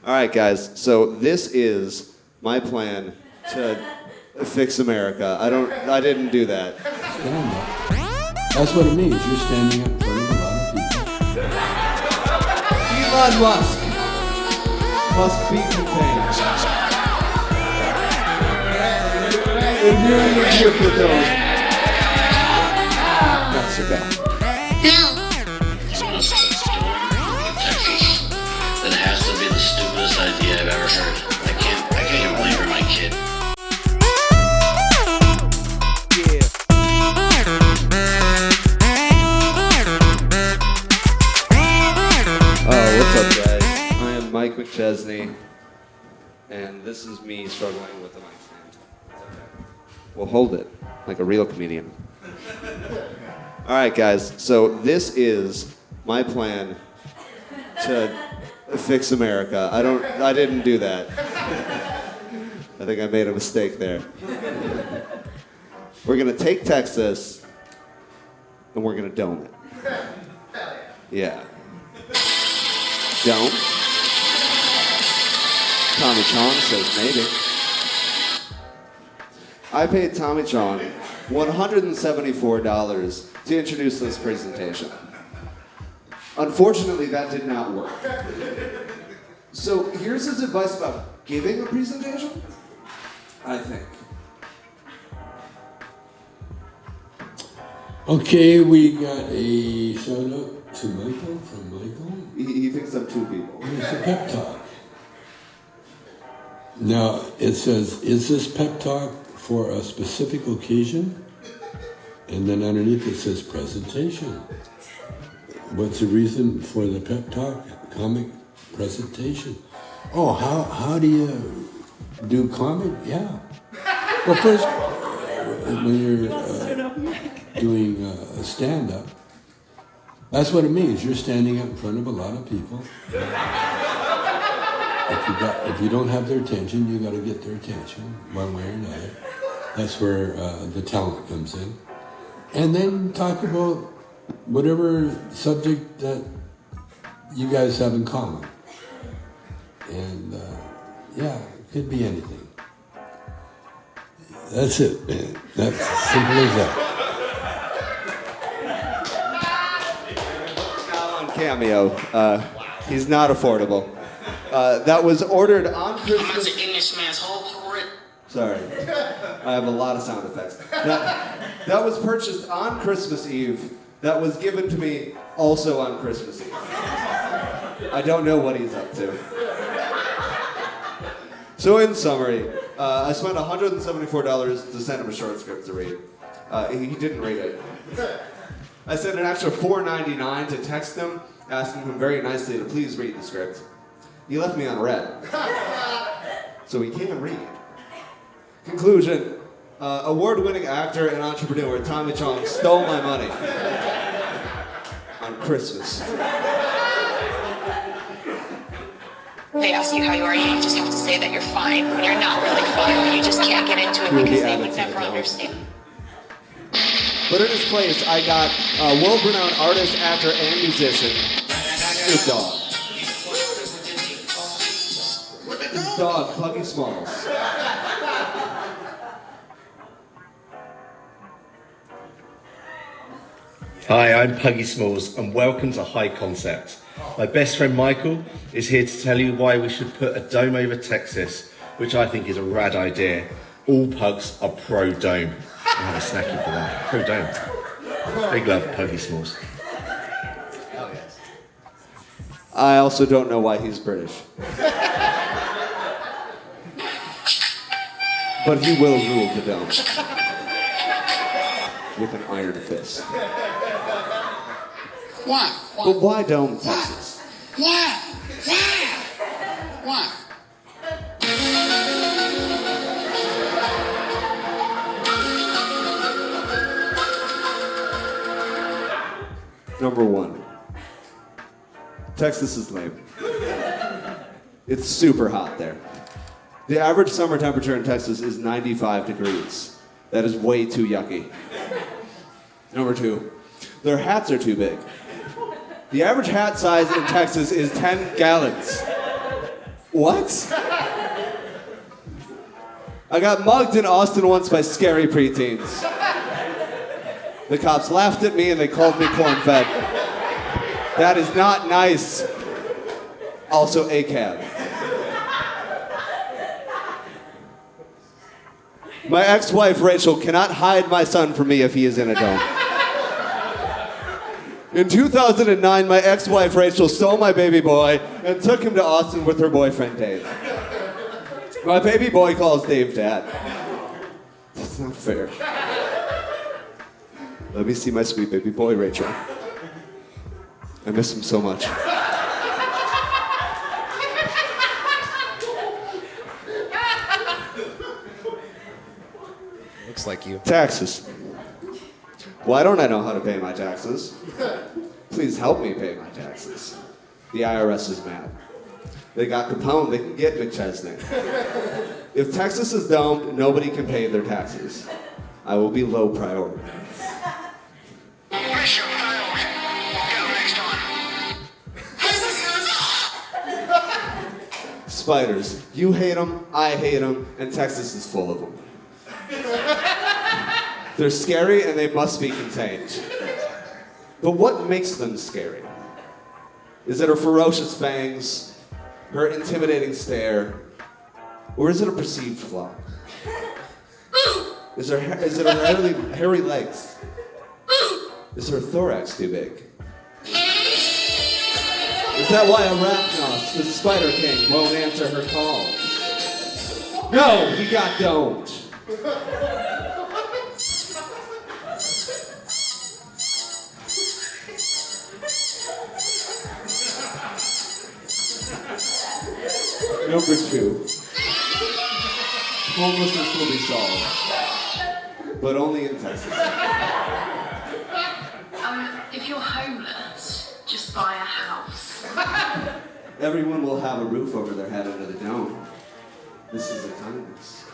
All right, guys. So this is my plan to fix America. I didn't do that. Stand up. That's what it means. You're standing up in front of a lot of people. Elon Musk must be contained. If you're in the group with those, that's a go. That has to be the stupidest idea I've ever heard. I can't even believe you're my kid. What's up, guys? I am Mike McChesney, and this is me struggling with the mic stand. We'll hold it like a real comedian. All right, guys. So this is my plan to fix America. I didn't do that. I think I made a mistake there. We're gonna take Texas and we're gonna dome it. Yeah. Dome? Tommy Chong says maybe. I paid Tommy Chong $174 to introduce this presentation. Unfortunately, that did not work. So here's his advice about giving a presentation, I think. Okay, we got a shout out to Michael from Michael. He thinks I'm two people. It's a pep talk. Now, it says, is this pep talk for a specific occasion? And then underneath it says presentation. What's the reason for the pep talk? Comic presentation. Oh, how do you do comic? Yeah. Well, first, when you're doing a stand-up, that's what it means. You're standing up in front of a lot of people. If you don't have their attention, you got to get their attention one way or another. That's where the talent comes in. And then talk about whatever subject that you guys have in common. And yeah, it could be anything. That's it, man. That's as simple as that. Cameo. He's not affordable. That was ordered on Christmas. I'm in this man's whole career. Sorry, I have a lot of sound effects. That was purchased on Christmas Eve. That was given to me also on Christmas Eve. I don't know what he's up to. So in summary, I spent $174 to send him a short script to read. He didn't read it. I sent an extra $4.99 to text him, asking him very nicely to please read the script. He left me on red. So he can't read. Conclusion, award-winning actor and entrepreneur Tommy Chong stole my money on Christmas. They ask you how you are, you just have to say that you're fine when you're not really fine, but you just can't get into it because they would never understand. But in his place, I got a world-renowned artist, actor, and musician, Snoop Dogg. His dog, Puggy Smalls. Hi, I'm Puggy Smalls, and welcome to High Concept. My best friend Michael is here to tell you why we should put a dome over Texas, which I think is a rad idea. All pugs are pro-dome. I'll have a snacky for that. Pro-dome. Big love, Puggy Smalls. I also don't know why he's British. But he will rule the dome. With an iron fist. Why? But why Dome, Texas? Why? Number one, Texas is lame. It's super hot there. The average summer temperature in Texas is 95 degrees. That is way too yucky. Number two, their hats are too big. The average hat size in Texas is 10 gallons. What? I got mugged in Austin once by scary preteens. The cops laughed at me and they called me corn-fed. That is not nice. Also, a cab. My ex-wife, Rachel, cannot hide my son from me if he is in a dome. In 2009, my ex-wife, Rachel, stole my baby boy and took him to Austin with her boyfriend, Dave. My baby boy calls Dave Dad. That's not fair. Let me see my sweet baby boy, Rachel. I miss him so much. Looks like you. Taxes. Why don't I know how to pay my taxes? Please help me pay my taxes. The IRS is mad. They got Capone, they can get McChesney. If Texas is domed, nobody can pay their taxes. I will be low priority. Spiders. You hate them, I hate them, and Texas is full of them. They're scary and they must be contained. But what makes them scary? Is it her ferocious fangs, her intimidating stare, or is it a perceived flaw? Is it her hairy legs? Is her thorax too big? Is that why Arachnos, the Spider King, won't answer her calls? No, he got domed. Number 2. Homelessness will be solved, but only in Texas. If you're homeless, just buy a house. Everyone will have a roof over their head under the dome. This is a kindness.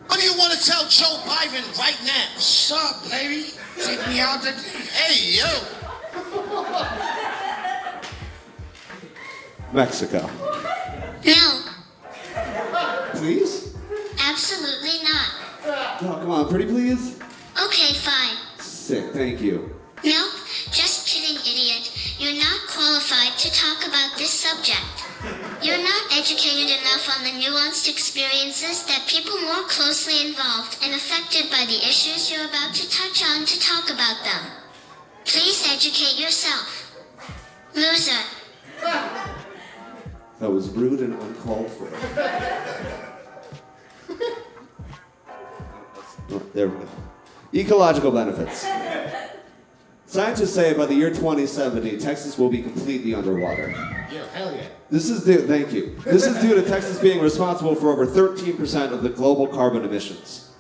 What do you want to tell Joe Biden right now? What's up, baby? Take me out to... Hey, yo! Mexico. No, Please? absolutely not. Oh, come on, pretty please? Okay, fine. Sick, thank you. Nope, just kidding, idiot. You're not qualified to talk about this subject. You're not educated enough on the nuanced experiences that people more closely involved and affected by the issues you're about to touch on to talk about them. Please educate yourself. Loser. That was rude and uncalled for. There we go. Ecological benefits. Scientists say by the year 2070, Texas will be completely underwater. Yeah, hell yeah. Thank you. This is due to Texas being responsible for over 13% of the global carbon emissions.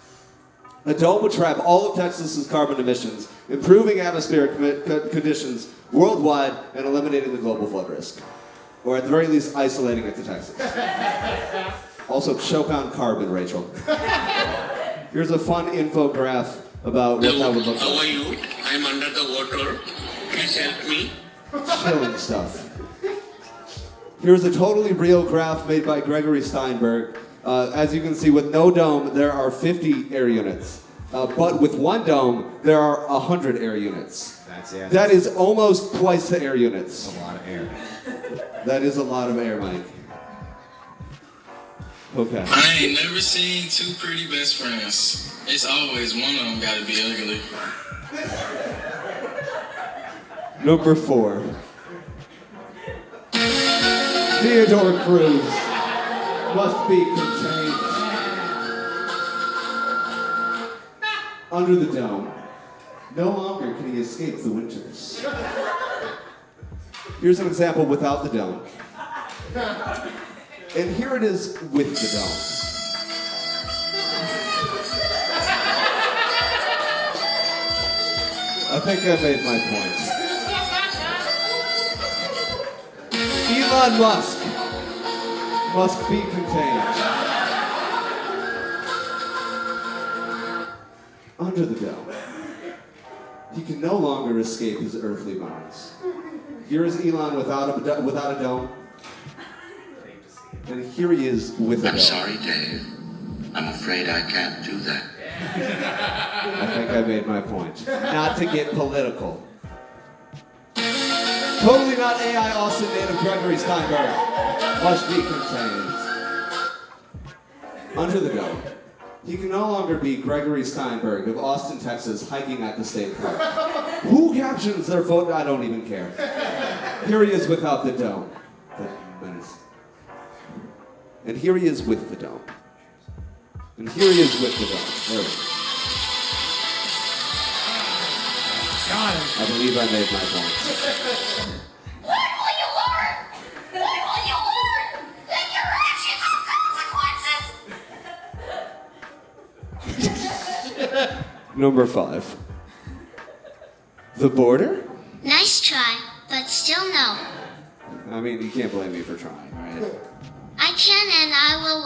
A dome would trap all of Texas's carbon emissions, improving atmospheric conditions worldwide and eliminating the global flood risk. Or at the very least, isolating it to Texas. Also, choke on carbon, Rachel. Here's a fun infograph about what that would look like. How are you? I'm under the water. Please help me. Chilling stuff. Here's a totally real graph made by Gregory Steinberg. As you can see, with no dome, there are 50 air units. But with one dome, there are 100 air units. That is almost twice the air units. That's a lot of air. That is a lot of air, Mike. Okay. I ain't never seen two pretty best friends. It's always one of them gotta be ugly. Number 4. Theodore Cruz must be contained under the dome. No longer can he escape the winters. Here's an example without the dome. And here it is with the dome. I think I made my point. Elon Musk must be contained under the dome. He can no longer escape his earthly bonds. Here is Elon without a dome. And here he is with the I'm dome. sorry, Dave. I'm afraid I can't do that. I think I made my point. Not to get political. Totally not AI Austin native Gregory Steinberg. Must be contained. Under the dome. He can no longer be Gregory Steinberg of Austin, Texas, hiking at the state park. Who captions their photo? I don't even care. Here he is without the dome. The menace. And here he is with the dome. And here he is with the dome. There we go. I believe I made my point. When will you learn? When will you learn that your actions have consequences? Number 5. The border? Nice try, but still no. I mean, you can't blame me for trying, right? I can and I will.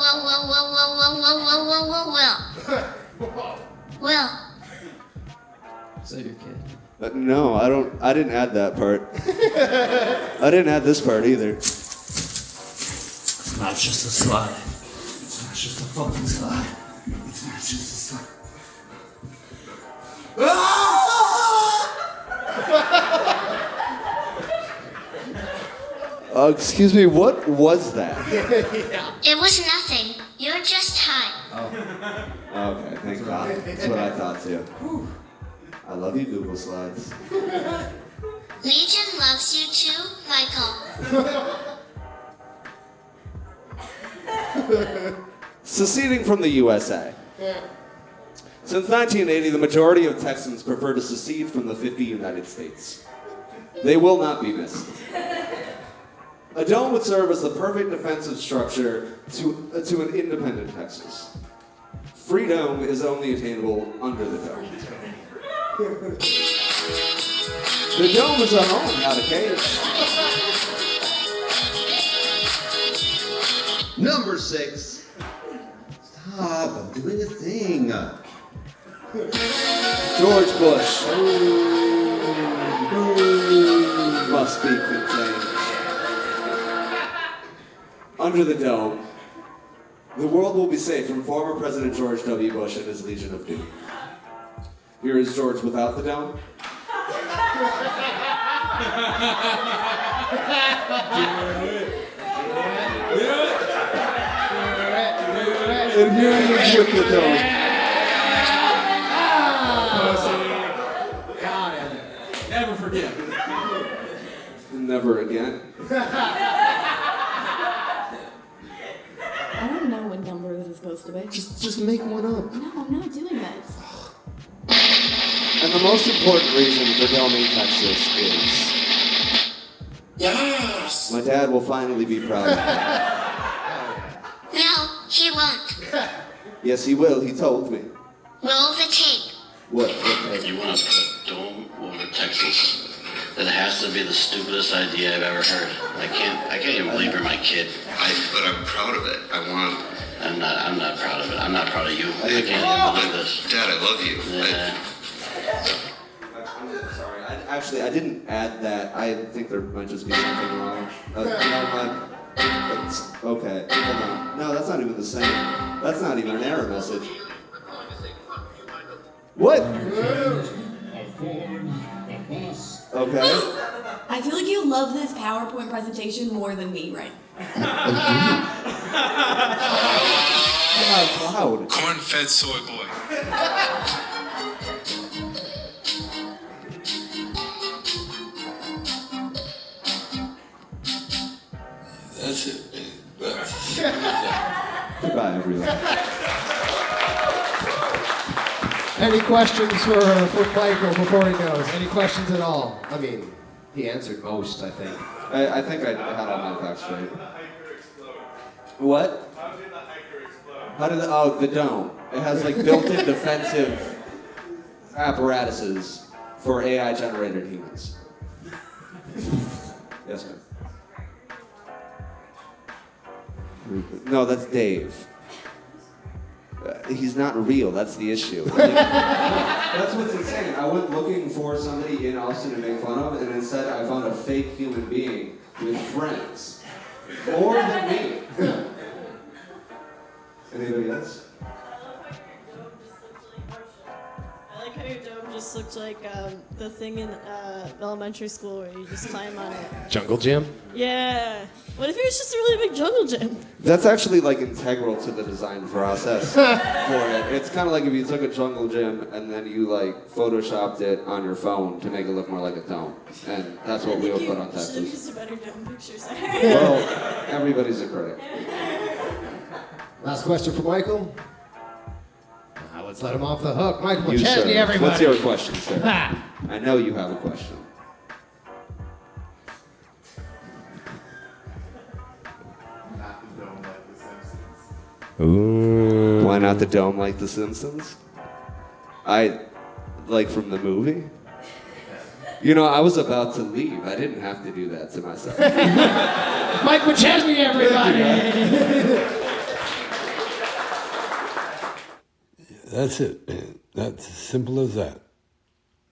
Is that your kid? No, I didn't add that part. I didn't add this part either. It's not just a slide. It's not just a fucking slide. It's not just a slide. Excuse me, what was that? It was nothing. You're just high. Okay, thank God. That's what I thought too. I love you, Google Slides. Legion loves you too, Michael. Seceding from the USA. Since 1980, the majority of Texans prefer to secede from the 50 United States. They will not be missed. A dome would serve as the perfect defensive structure to an independent Texas. Freedom is only attainable under the dome. The dome is a home, not a cage. Number 6. Stop, I'm doing a thing. George Bush. Must be contained. Under the dome, the world will be safe from former President George W. Bush and his Legion of Doom. Here is George without the dome. And here he is with the dome. Got it. Never forget. Never again. I don't know what number this is supposed to be. Just make one up. No, I'm not doing this. And the most important reason for doming Texas is... Yes! My dad will finally be proud of me. No, he won't. Yes, he will. He told me. Roll the tape. What? You want to put dome over Texas? That has to be the stupidest idea I've ever heard. I can't even believe you're my kid. But I'm proud of it. I'm not proud of it. I'm not proud of you. I can't even believe this. Dad, I love you. Yeah. I'm sorry. I didn't add that. I think there might just be something wrong. Okay, hold on. No, that's not even the same. That's not even an error message. What? Okay. I feel like you love this PowerPoint presentation more than me right now. Loud. Corn-fed soy boy. That's it. Goodbye, everyone. Any questions for Michael before he goes? Any questions at all? I mean, he answered most, I think. I think I had all my facts straight. What? How did the dome. It has like built-in defensive apparatuses for AI-generated humans. Yes, ma'am. No, that's Dave. He's not real, that's the issue. That's what's insane. I went looking for somebody in Austin to make fun of, and instead I found a fake human being with friends. More than me. Anybody else? I like how your dome just looked like the thing in elementary school where you just climb on it. Jungle gym? Yeah. What if it was just a really big jungle gym? That's actually like integral to the design process for it. It's kind of like if you took a jungle gym and then you like photoshopped it on your phone to make it look more like a dome. And that's what we would put on You should have Texas. used a better dome picture. Well, everybody's a critic. Last question for Michael. Now let's let him off the hook. Michael You, McChesney, sir. everybody. What's your question, sir? Ha! I know you have a question. Ooh. Why not the dome like The Simpsons? Like from the movie? You know, I was about to leave. I didn't have to do that to myself. Mike McChesney, everybody. That's it, man. That's as simple as that.